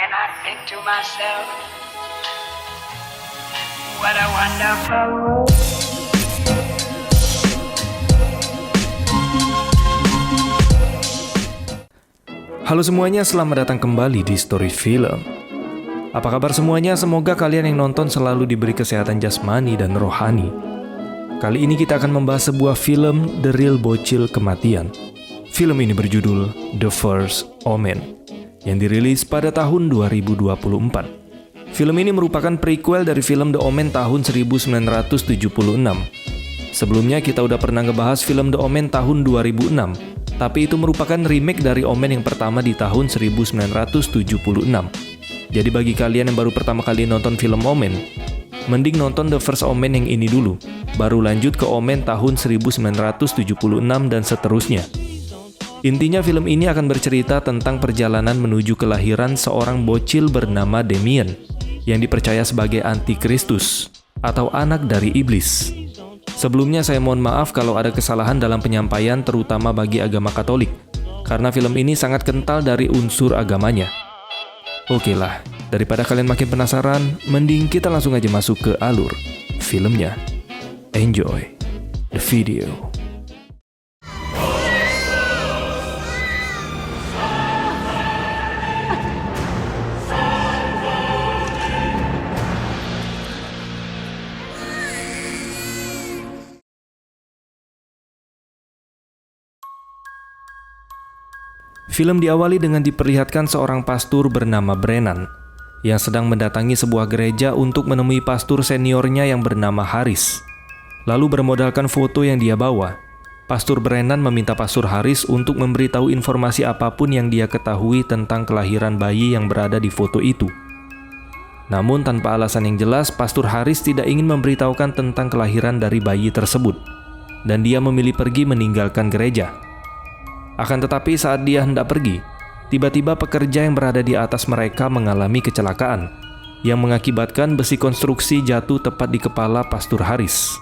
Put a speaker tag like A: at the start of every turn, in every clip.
A: and I think to myself, what a wonderful world.
B: Halo semuanya, selamat datang kembali di Story Film. Apa kabar semuanya? Semoga kalian yang nonton selalu diberi kesehatan jasmani dan rohani. Kali ini kita akan membahas sebuah film The Real Bocil Kematian. Film ini berjudul The First Omen, yang dirilis pada tahun 2024. Film ini merupakan prequel dari film The Omen tahun 1976. Sebelumnya kita udah pernah ngebahas film The Omen tahun 2006. Tapi itu merupakan remake dari Omen yang pertama di tahun 1976. Jadi bagi kalian yang baru pertama kali nonton film Omen, mending nonton The First Omen yang ini dulu, baru lanjut ke Omen tahun 1976 dan seterusnya. Intinya film ini akan bercerita tentang perjalanan menuju kelahiran seorang bocil bernama Damien, yang dipercaya sebagai antikristus atau anak dari iblis. Sebelumnya saya mohon maaf kalau ada kesalahan dalam penyampaian terutama bagi agama Katolik, karena film ini sangat kental dari unsur agamanya. Oke lah, daripada kalian makin penasaran, mending kita langsung aja masuk ke alur filmnya. Enjoy the video. Film diawali dengan diperlihatkan seorang pastor bernama Brennan yang sedang mendatangi sebuah gereja untuk menemui pastor seniornya yang bernama Harris. Lalu bermodalkan foto yang dia bawa, pastor Brennan meminta pastor Harris untuk memberitahu informasi apapun yang dia ketahui tentang kelahiran bayi yang berada di foto itu. Namun tanpa alasan yang jelas, pastor Harris tidak ingin memberitahukan tentang kelahiran dari bayi tersebut, dan dia memilih pergi meninggalkan gereja. Akan tetapi saat dia hendak pergi, tiba-tiba pekerja yang berada di atas mereka mengalami kecelakaan yang mengakibatkan besi konstruksi jatuh tepat di kepala pastor Harris.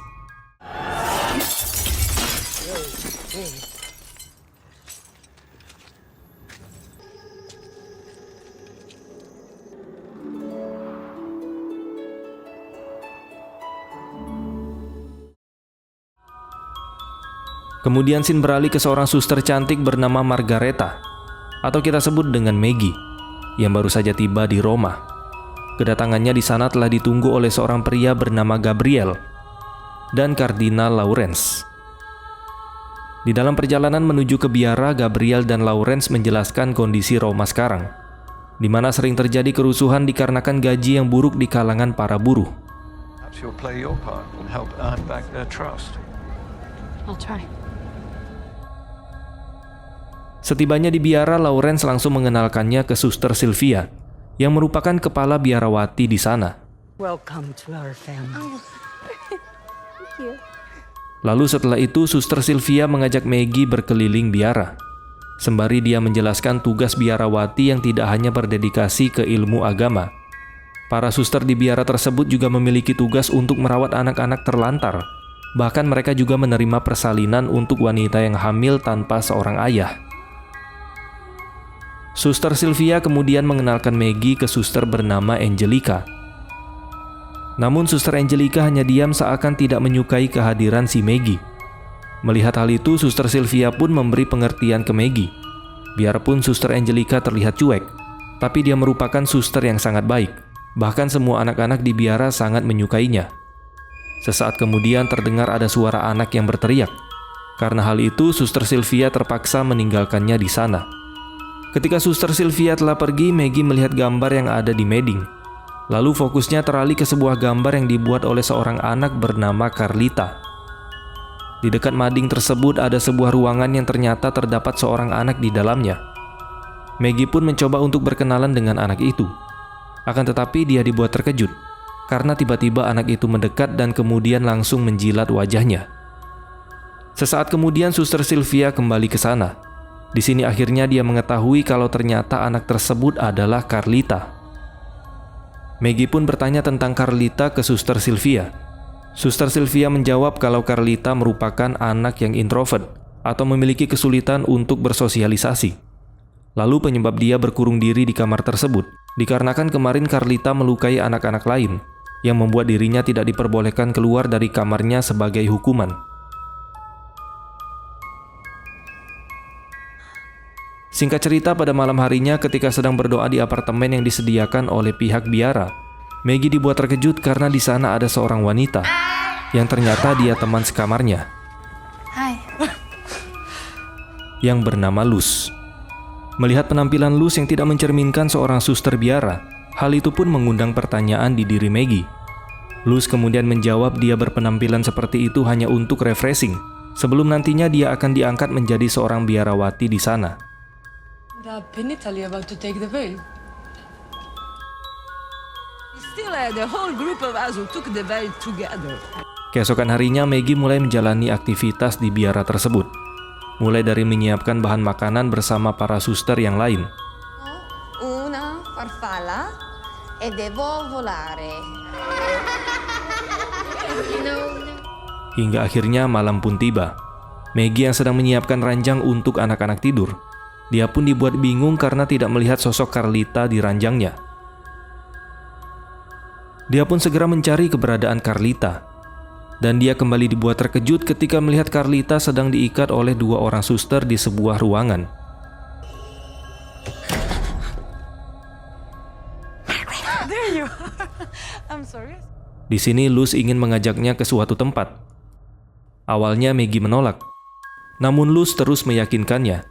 B: Kemudian scene beralih ke seorang suster cantik bernama Margareta, atau kita sebut dengan Maggie, yang baru saja tiba di Roma. Kedatangannya di sana telah ditunggu oleh seorang pria bernama Gabriel dan Kardinal Lawrence. Di dalam perjalanan menuju ke biara, Gabriel dan Lawrence menjelaskan kondisi Roma sekarang, di mana sering terjadi kerusuhan dikarenakan gaji yang buruk di kalangan para buruh.
C: Perhaps you'll play your part and help earn back their trust.
D: I'll try.
B: Setibanya di biara, Lawrence langsung mengenalkannya ke Suster Sylvia, yang merupakan kepala biarawati di sana.
D: Welcome to our family.
E: Thank you.
B: Lalu setelah itu, Suster Sylvia mengajak Maggie berkeliling biara, sembari dia menjelaskan tugas biarawati yang tidak hanya berdedikasi ke ilmu agama. Para suster di biara tersebut juga memiliki tugas untuk merawat anak-anak terlantar. Bahkan mereka juga menerima persalinan untuk wanita yang hamil tanpa seorang ayah. Suster Sylvia kemudian mengenalkan Maggie ke suster bernama Angelica. Namun suster Angelica hanya diam seakan tidak menyukai kehadiran si Maggie. Melihat hal itu, suster Sylvia pun memberi pengertian ke Maggie. Biarpun suster Angelica terlihat cuek, tapi dia merupakan suster yang sangat baik. Bahkan semua anak-anak di biara sangat menyukainya. Sesaat kemudian terdengar ada suara anak yang berteriak. Karena hal itu, suster Sylvia terpaksa meninggalkannya di sana. Ketika suster Sylvia telah pergi, Maggie melihat gambar yang ada di mading. Lalu fokusnya teralih ke sebuah gambar yang dibuat oleh seorang anak bernama Carlita. Di dekat mading tersebut ada sebuah ruangan yang ternyata terdapat seorang anak di dalamnya. Maggie pun mencoba untuk berkenalan dengan anak itu. Akan tetapi dia dibuat terkejut, karena tiba-tiba anak itu mendekat dan kemudian langsung menjilat wajahnya. Sesaat kemudian suster Sylvia kembali ke sana. Di sini akhirnya dia mengetahui kalau ternyata anak tersebut adalah Carlita. Maggie pun bertanya tentang Carlita ke Suster Sylvia. Suster Sylvia menjawab kalau Carlita merupakan anak yang introvert atau memiliki kesulitan untuk bersosialisasi. Lalu penyebab dia berkurung diri di kamar tersebut dikarenakan kemarin Carlita melukai anak-anak lain yang membuat dirinya tidak diperbolehkan keluar dari kamarnya sebagai hukuman. Singkat cerita, pada malam harinya ketika sedang berdoa di apartemen yang disediakan oleh pihak biara, Maggie dibuat terkejut karena di sana ada seorang wanita yang ternyata dia teman sekamarnya
E: Hi.
B: yang bernama Luz. Melihat penampilan Luz yang tidak mencerminkan seorang suster biara, hal itu pun mengundang pertanyaan di diri Maggie. Luz kemudian menjawab dia berpenampilan seperti itu hanya untuk refreshing, sebelum nantinya dia akan diangkat menjadi seorang biarawati di sana.
F: The Penny tell you about to take the veil? Still the whole group of us who took the veil together.
B: Keesokan harinya Maggie mulai menjalani aktivitas di biara tersebut, mulai dari menyiapkan bahan makanan bersama para suster yang lain.
E: Una farfalla e devo volare.
B: Hingga akhirnya malam pun tiba. Maggie yang sedang menyiapkan ranjang untuk anak-anak tidur, dia pun dibuat bingung karena tidak melihat sosok Carlita di ranjangnya. Dia pun segera mencari keberadaan Carlita, dan dia kembali dibuat terkejut ketika melihat Carlita sedang diikat oleh 2 orang suster di sebuah ruangan.
F: There you are. I'm sorry.
B: Di sini Luz ingin mengajaknya ke suatu tempat. Awalnya Maggie menolak, namun Luz terus meyakinkannya.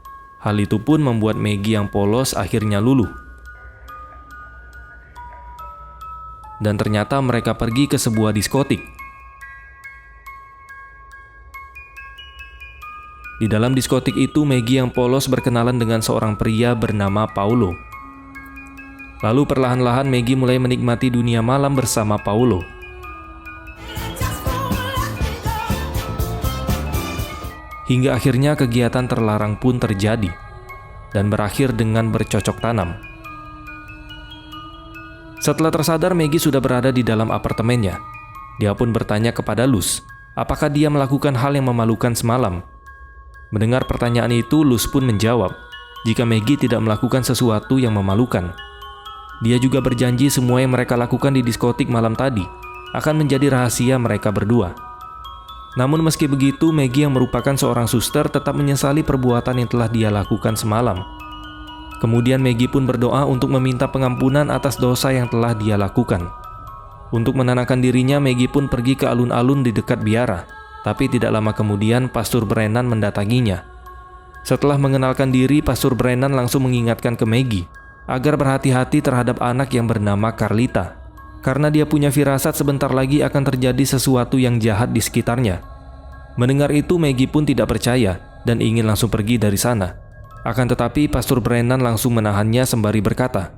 B: Hal itu pun membuat Maggie yang polos akhirnya luluh. Dan ternyata mereka pergi ke sebuah diskotik. Di dalam diskotik itu, Maggie yang polos berkenalan dengan seorang pria bernama Paulo. Lalu perlahan-lahan Maggie mulai menikmati dunia malam bersama Paulo. Hingga akhirnya kegiatan terlarang pun terjadi dan berakhir dengan bercocok tanam. Setelah tersadar, Maggie sudah berada di dalam apartemennya. Dia pun bertanya kepada Luz, apakah dia melakukan hal yang memalukan semalam. Mendengar pertanyaan itu, Luz pun menjawab, jika Maggie tidak melakukan sesuatu yang memalukan. Dia juga berjanji semua yang mereka lakukan di diskotik malam tadi akan menjadi rahasia mereka berdua. Namun meski begitu, Maggie yang merupakan seorang suster tetap menyesali perbuatan yang telah dia lakukan semalam. Kemudian Maggie pun berdoa untuk meminta pengampunan atas dosa yang telah dia lakukan. Untuk menenangkan dirinya, Maggie pun pergi ke alun-alun di dekat biara. Tapi tidak lama kemudian, Pastor Brennan mendatanginya. Setelah mengenalkan diri, Pastor Brennan langsung mengingatkan ke Maggie agar berhati-hati terhadap anak yang bernama Carlita, karena dia punya firasat sebentar lagi akan terjadi sesuatu yang jahat di sekitarnya. Mendengar itu, Maggie pun tidak percaya dan ingin langsung pergi dari sana. Akan tetapi, Pastor Brennan langsung menahannya sembari berkata,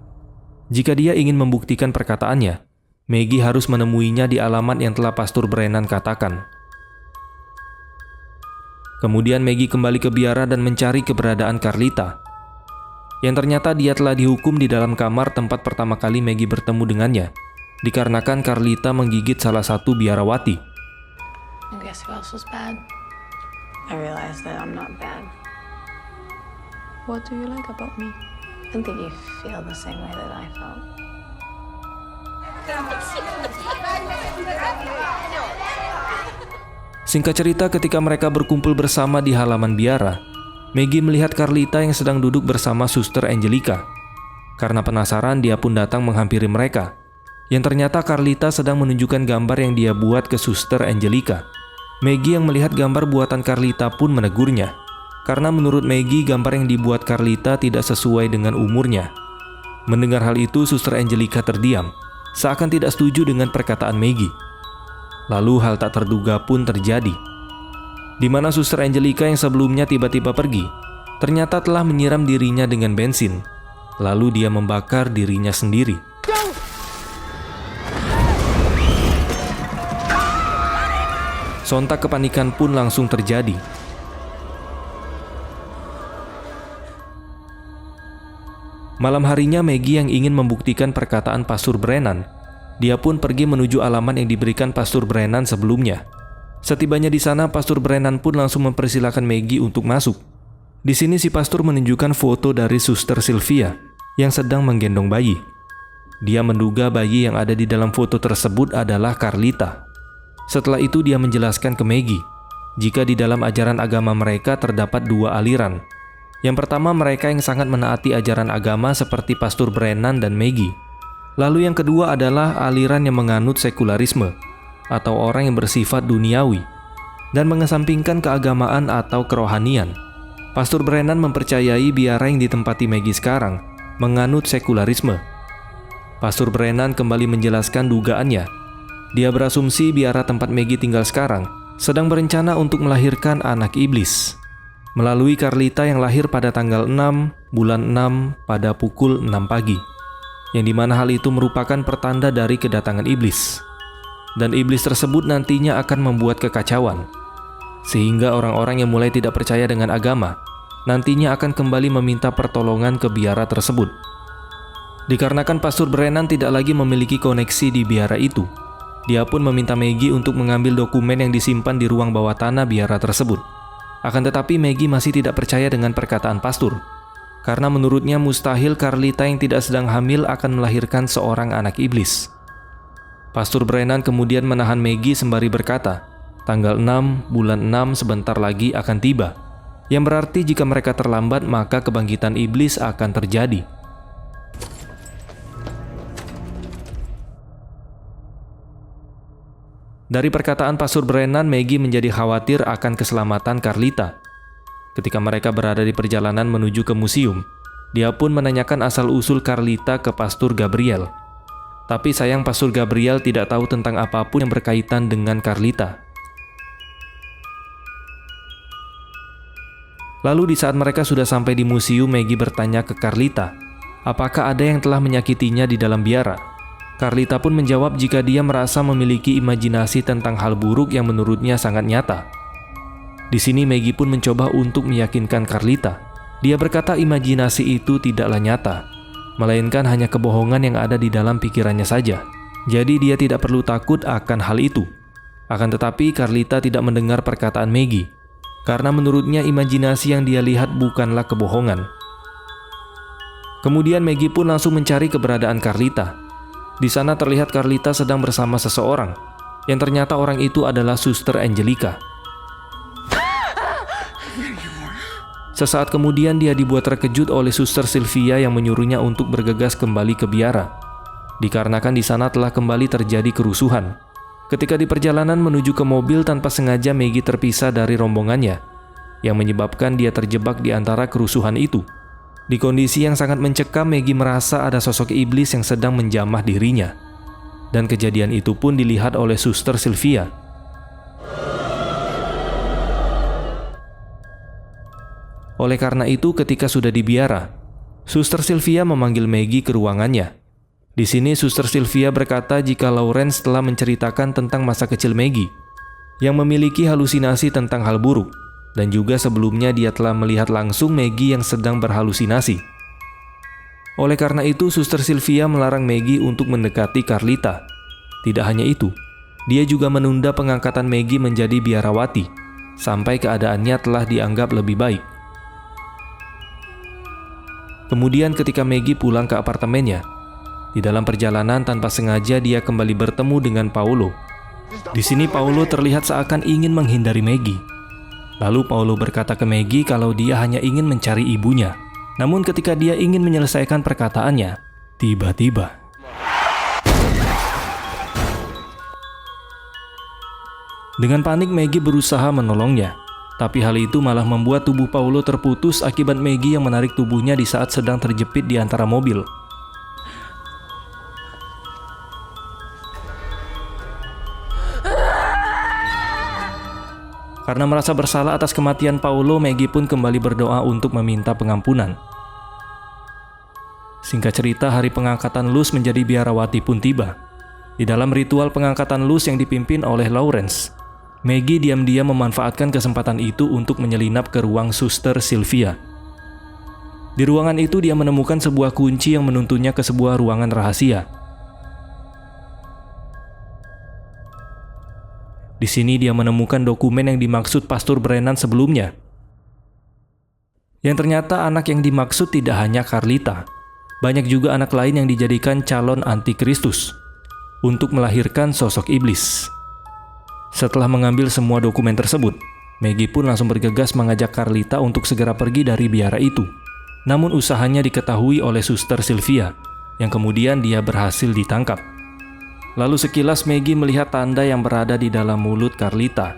B: jika dia ingin membuktikan perkataannya, Maggie harus menemuinya di alamat yang telah Pastor Brennan katakan. Kemudian Maggie kembali ke biara dan mencari keberadaan Carlita, yang ternyata dia telah dihukum di dalam kamar tempat pertama kali Maggie bertemu dengannya, dikarenakan Carlita menggigit salah satu biarawati.
E: And guess who else was bad? I realized that I'm not bad.
F: What do you like about me?
E: I don't think you feel the same way that I felt.
B: Singkat cerita, ketika mereka berkumpul bersama di halaman biara, Maggie melihat Carlita yang sedang duduk bersama Suster Angelica. Karena penasaran, dia pun datang menghampiri mereka. Yang ternyata Carlita sedang menunjukkan gambar yang dia buat ke Suster Angelica. Maggie yang melihat gambar buatan Carlita pun menegurnya. Karena menurut Maggie, gambar yang dibuat Carlita tidak sesuai dengan umurnya. Mendengar hal itu, Suster Angelica terdiam, seakan tidak setuju dengan perkataan Maggie. Lalu hal tak terduga pun terjadi, di mana Suster Angelica yang sebelumnya tiba-tiba pergi, ternyata telah menyiram dirinya dengan bensin. Lalu dia membakar dirinya sendiri. Sontak kepanikan pun langsung terjadi. Malam harinya, Maggie yang ingin membuktikan perkataan Pastor Brennan, dia pun pergi menuju alamat yang diberikan Pastor Brennan sebelumnya. Setibanya di sana, Pastor Brennan pun langsung mempersilahkan Maggie untuk masuk. Di sini si pastor menunjukkan foto dari Suster Sylvia yang sedang menggendong bayi. Dia menduga bayi yang ada di dalam foto tersebut adalah Carlita. Setelah itu dia menjelaskan ke Maggie, jika di dalam ajaran agama mereka terdapat dua aliran. Yang pertama, mereka yang sangat menaati ajaran agama seperti Pastor Brennan dan Maggie. Lalu yang kedua adalah aliran yang menganut sekularisme, atau orang yang bersifat duniawi, dan mengesampingkan keagamaan atau kerohanian. Pastor Brennan mempercayai biara yang ditempati Maggie sekarang menganut sekularisme. Pastor Brennan kembali menjelaskan dugaannya. Dia berasumsi biara tempat Maggie tinggal sekarang sedang berencana untuk melahirkan anak iblis melalui Carlita yang lahir pada tanggal 6 bulan 6 pada pukul 6 pagi, yang dimana hal itu merupakan pertanda dari kedatangan iblis. Dan iblis tersebut nantinya akan membuat kekacauan, sehingga orang-orang yang mulai tidak percaya dengan agama nantinya akan kembali meminta pertolongan ke biara tersebut. Dikarenakan Pastor Brennan tidak lagi memiliki koneksi di biara itu, dia pun meminta Maggie untuk mengambil dokumen yang disimpan di ruang bawah tanah biara tersebut. Akan tetapi Maggie masih tidak percaya dengan perkataan pastor, karena menurutnya mustahil Carlita yang tidak sedang hamil akan melahirkan seorang anak iblis. Pastor Brennan kemudian menahan Maggie sembari berkata, tanggal 6 bulan 6 sebentar lagi akan tiba, yang berarti jika mereka terlambat maka kebangkitan iblis akan terjadi. Dari perkataan Pastor Brennan, Maggie menjadi khawatir akan keselamatan Carlita. Ketika mereka berada di perjalanan menuju ke museum, dia pun menanyakan asal-usul Carlita ke Pastor Gabriel. Tapi sayang Pastor Gabriel tidak tahu tentang apapun yang berkaitan dengan Carlita. Lalu di saat mereka sudah sampai di museum, Maggie bertanya ke Carlita, apakah ada yang telah menyakitinya di dalam biara? Carlita pun menjawab jika dia merasa memiliki imajinasi tentang hal buruk yang menurutnya sangat nyata. Di sini Maggie pun mencoba untuk meyakinkan Carlita. Dia berkata imajinasi itu tidaklah nyata, melainkan hanya kebohongan yang ada di dalam pikirannya saja. Jadi dia tidak perlu takut akan hal itu. Akan tetapi Carlita tidak mendengar perkataan Maggie, karena menurutnya imajinasi yang dia lihat bukanlah kebohongan. Kemudian Maggie pun langsung mencari keberadaan Carlita. Di sana terlihat Carlita sedang bersama seseorang, yang ternyata orang itu adalah Suster Angelica. Sesaat kemudian dia dibuat terkejut oleh Suster Sylvia yang menyuruhnya untuk bergegas kembali ke biara, dikarenakan di sana telah kembali terjadi kerusuhan. Ketika di perjalanan menuju ke mobil, tanpa sengaja Maggie terpisah dari rombongannya, yang menyebabkan dia terjebak di antara kerusuhan itu. Di kondisi yang sangat mencekam, Maggie merasa ada sosok iblis yang sedang menjamah dirinya. Dan kejadian itu pun dilihat oleh Suster Sylvia. Oleh karena itu, ketika sudah di biara, Suster Sylvia memanggil Maggie ke ruangannya. Di sini Suster Sylvia berkata jika Lawrence telah menceritakan tentang masa kecil Maggie, yang memiliki halusinasi tentang hal buruk. Dan juga sebelumnya dia telah melihat langsung Maggie yang sedang berhalusinasi. Oleh karena itu, Suster Sylvia melarang Maggie untuk mendekati Carlita. Tidak hanya itu, dia juga menunda pengangkatan Maggie menjadi biarawati, sampai keadaannya telah dianggap lebih baik. Kemudian ketika Maggie pulang ke apartemennya, di dalam perjalanan tanpa sengaja dia kembali bertemu dengan Paolo. Di sini Paolo terlihat seakan ingin menghindari Maggie. Lalu Paolo berkata ke Maggie kalau dia hanya ingin mencari ibunya. Namun ketika dia ingin menyelesaikan perkataannya, tiba-tiba dengan panik Maggie berusaha menolongnya. Tapi hal itu malah membuat tubuh Paolo terputus akibat Maggie yang menarik tubuhnya di saat sedang terjepit di antara mobil. Karena merasa bersalah atas kematian Paolo, Maggie pun kembali berdoa untuk meminta pengampunan. Singkat cerita, hari pengangkatan Luz menjadi biarawati pun tiba. Di dalam ritual pengangkatan Luz yang dipimpin oleh Lawrence, Maggie diam-diam memanfaatkan kesempatan itu untuk menyelinap ke ruang Suster Sylvia. Di ruangan itu dia menemukan sebuah kunci yang menuntunnya ke sebuah ruangan rahasia. Di sini dia menemukan dokumen yang dimaksud Pastor Brennan sebelumnya. Yang ternyata anak yang dimaksud tidak hanya Carlita, banyak juga anak lain yang dijadikan calon antikristus untuk melahirkan sosok iblis. Setelah mengambil semua dokumen tersebut, Maggie pun langsung bergegas mengajak Carlita untuk segera pergi dari biara itu. Namun usahanya diketahui oleh Suster Sylvia, yang kemudian dia berhasil ditangkap. Lalu sekilas Maggie melihat tanda yang berada di dalam mulut Carlita.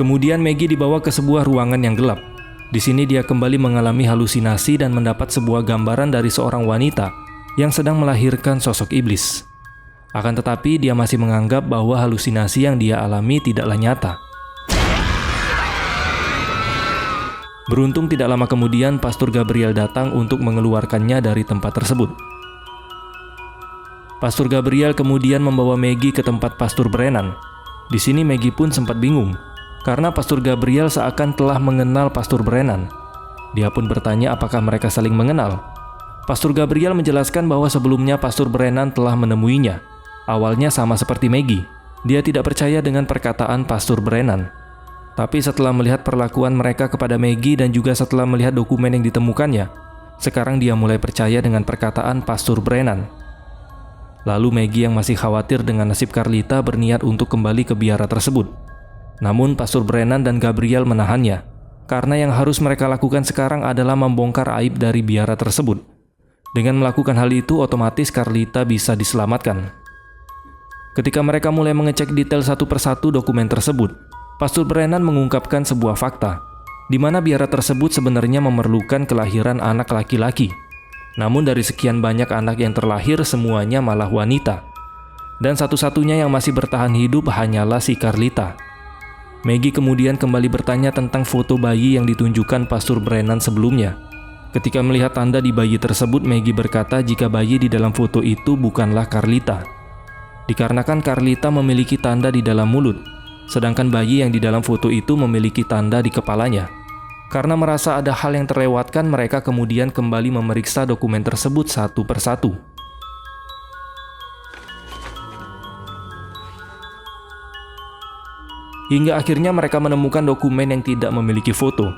B: Kemudian Maggie dibawa ke sebuah ruangan yang gelap. Di sini dia kembali mengalami halusinasi dan mendapat sebuah gambaran dari seorang wanita yang sedang melahirkan sosok iblis. Akan tetapi dia masih menganggap bahwa halusinasi yang dia alami tidaklah nyata. Beruntung tidak lama kemudian Pastor Gabriel datang untuk mengeluarkannya dari tempat tersebut. Pastor Gabriel kemudian membawa Maggie ke tempat Pastor Brennan. Di sini Maggie pun sempat bingung, karena Pastor Gabriel seakan telah mengenal Pastor Brennan. Dia pun bertanya apakah mereka saling mengenal. Pastor Gabriel menjelaskan bahwa sebelumnya Pastor Brennan telah menemuinya. Awalnya sama seperti Maggie, dia tidak percaya dengan perkataan Pastor Brennan. Tapi setelah melihat perlakuan mereka kepada Maggie dan juga setelah melihat dokumen yang ditemukannya, sekarang dia mulai percaya dengan perkataan Pastor Brennan. Lalu Maggie yang masih khawatir dengan nasib Carlita berniat untuk kembali ke biara tersebut. Namun Pastor Brennan dan Gabriel menahannya, karena yang harus mereka lakukan sekarang adalah membongkar aib dari biara tersebut. Dengan melakukan hal itu, otomatis Carlita bisa diselamatkan. Ketika mereka mulai mengecek detail satu persatu dokumen tersebut, Pastor Brennan mengungkapkan sebuah fakta, di mana biara tersebut sebenarnya memerlukan kelahiran anak laki-laki. Namun dari sekian banyak anak yang terlahir, semuanya malah wanita. Dan satu-satunya yang masih bertahan hidup hanyalah si Carlita. Maggie kemudian kembali bertanya tentang foto bayi yang ditunjukkan Pastor Brennan sebelumnya. Ketika melihat tanda di bayi tersebut, Maggie berkata jika bayi di dalam foto itu bukanlah Carlita. Dikarenakan Carlita memiliki tanda di dalam mulut, sedangkan bayi yang di dalam foto itu memiliki tanda di kepalanya. Karena merasa ada hal yang terlewatkan, mereka kemudian kembali memeriksa dokumen tersebut satu persatu. Hingga akhirnya mereka menemukan dokumen yang tidak memiliki foto.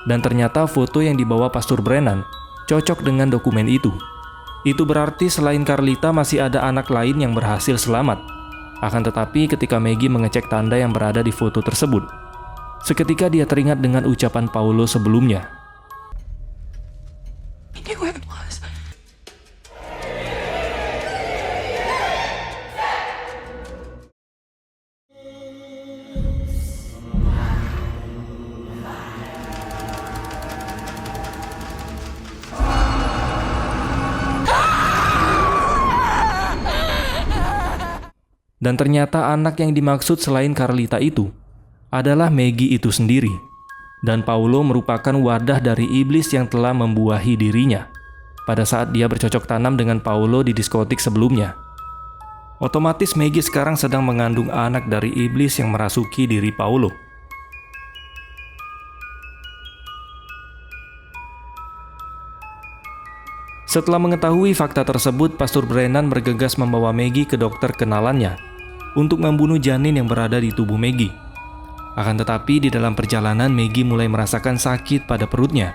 B: Dan ternyata foto yang dibawa Pastor Brennan cocok dengan dokumen itu. Itu berarti selain Carlita masih ada anak lain yang berhasil selamat. Akan tetapi ketika Maggie mengecek tanda yang berada di foto tersebut, seketika dia teringat dengan ucapan Paulo sebelumnya.
E: I knew it was.
B: Dan ternyata anak yang dimaksud selain Carlita itu adalah Maggie itu sendiri. Dan Paulo merupakan wadah dari iblis yang telah membuahi dirinya pada saat dia bercocok tanam dengan Paulo di diskotik sebelumnya. Otomatis Maggie sekarang sedang mengandung anak dari iblis yang merasuki diri Paulo. Setelah mengetahui fakta tersebut, Pastor Brennan bergegas membawa Maggie ke dokter kenalannya untuk membunuh janin yang berada di tubuh Maggie. Akan tetapi di dalam perjalanan Maggie mulai merasakan sakit pada perutnya.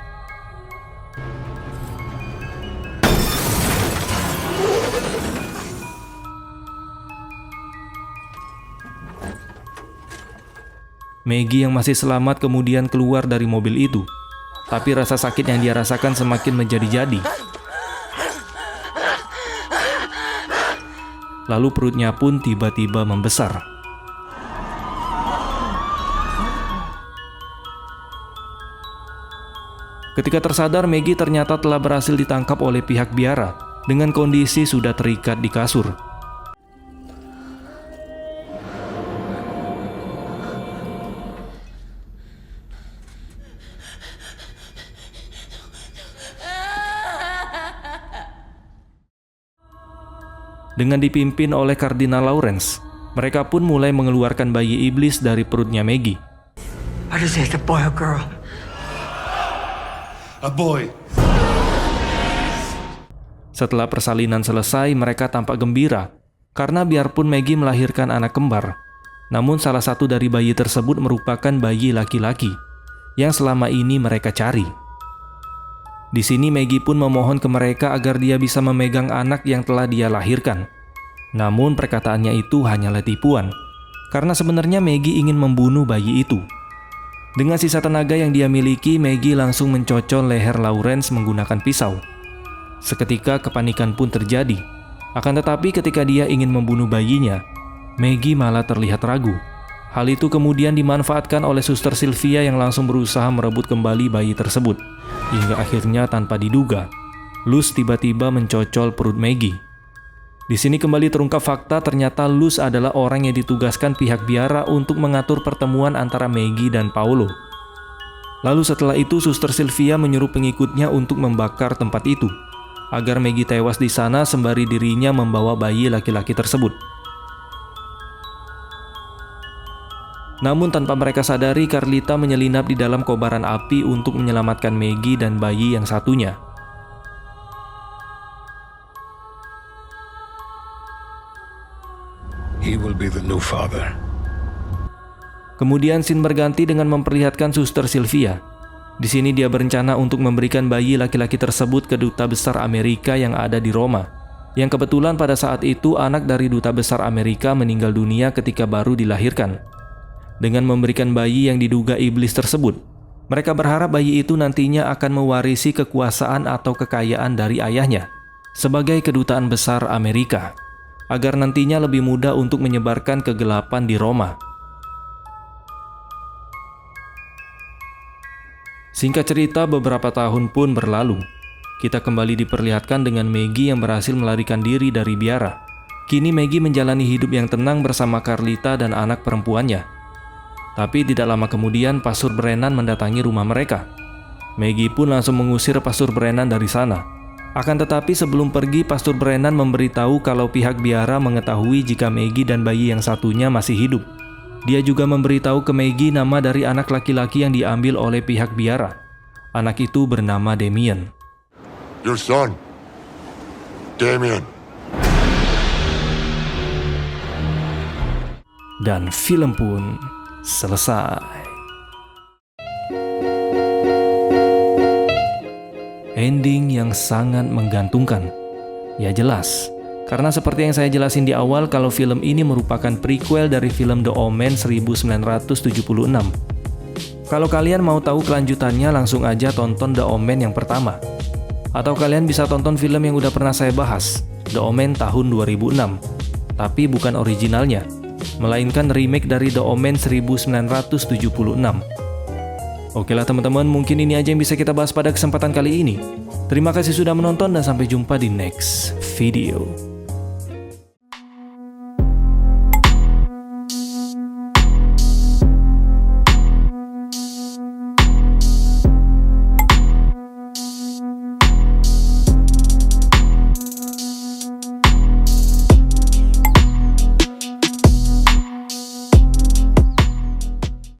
B: Maggie yang masih selamat kemudian keluar dari mobil itu. Tapi rasa sakit yang dia rasakan semakin menjadi-jadi. Lalu perutnya pun tiba-tiba membesar. Ketika tersadar, Maggie ternyata telah berhasil ditangkap oleh pihak biara dengan kondisi sudah terikat di kasur. Dengan dipimpin oleh Kardinal Lawrence, mereka pun mulai mengeluarkan bayi iblis dari perutnya Maggie.
D: What is it, a boy or girl?
G: A boy.
B: Setelah persalinan selesai, mereka tampak gembira karena biarpun Maggie melahirkan anak kembar, Namun salah satu dari bayi tersebut merupakan bayi laki-laki yang selama ini mereka cari. Di sini Maggie pun memohon ke mereka agar dia bisa memegang anak yang telah dia lahirkan. Namun perkataannya itu hanyalah tipuan, karena sebenarnya Maggie ingin membunuh bayi itu. Dengan sisa tenaga yang dia miliki, Maggie langsung mencocol leher Lawrence menggunakan pisau. Seketika kepanikan pun terjadi. Akan tetapi ketika dia ingin membunuh bayinya, Maggie malah terlihat ragu. Hal itu kemudian dimanfaatkan oleh Suster Sylvia yang langsung berusaha merebut kembali bayi tersebut. Hingga akhirnya tanpa diduga, Luz tiba-tiba mencocol perut Maggie. Di sini kembali terungkap fakta ternyata Luz adalah orang yang ditugaskan pihak biara untuk mengatur pertemuan antara Maggie dan Paulo. Lalu setelah itu Suster Sylvia menyuruh pengikutnya untuk membakar tempat itu, agar Maggie tewas di sana sembari dirinya membawa bayi laki-laki tersebut. Namun tanpa mereka sadari, Carlita menyelinap di dalam kobaran api untuk menyelamatkan Maggie dan bayi yang satunya.
G: He will be the new father.
B: Kemudian scene berganti dengan memperlihatkan Suster Sylvia. Di sini dia berencana untuk memberikan bayi laki-laki tersebut ke Duta Besar Amerika yang ada di Roma. Yang kebetulan pada saat itu anak dari Duta Besar Amerika meninggal dunia ketika baru dilahirkan. Dengan memberikan bayi yang diduga iblis tersebut, mereka berharap bayi itu nantinya akan mewarisi kekuasaan atau kekayaan dari ayahnya sebagai kedutaan besar Amerika, agar nantinya lebih mudah untuk menyebarkan kegelapan di Roma. Singkat cerita, beberapa tahun pun berlalu. Kita kembali diperlihatkan dengan Maggie yang berhasil melarikan diri dari biara. Kini Maggie menjalani hidup yang tenang bersama Carlita dan anak perempuannya. Tapi tidak lama kemudian Pastor Brennan mendatangi rumah mereka. Maggie pun langsung mengusir Pastor Brennan dari sana. Akan tetapi sebelum pergi, Pastor Brennan memberitahu kalau pihak biara mengetahui jika Maggie dan bayi yang satunya masih hidup. Dia juga memberitahu ke Maggie nama dari anak laki-laki yang diambil oleh pihak biara. Anak itu bernama Damien.
G: Your son, Damien.
B: Dan film pun selesai. Ending yang sangat menggantungkan. Ya jelas, karena seperti yang saya jelasin di awal kalau film ini merupakan prequel dari film The Omen 1976. Kalau kalian mau tahu kelanjutannya, langsung aja tonton The Omen yang pertama. Atau kalian bisa tonton film yang udah pernah saya bahas, The Omen tahun 2006. Tapi bukan originalnya, melainkan remake dari The Omen 1976. Oke lah teman-teman, mungkin ini aja yang bisa kita bahas pada kesempatan kali ini. Terima kasih sudah menonton dan sampai jumpa di next video.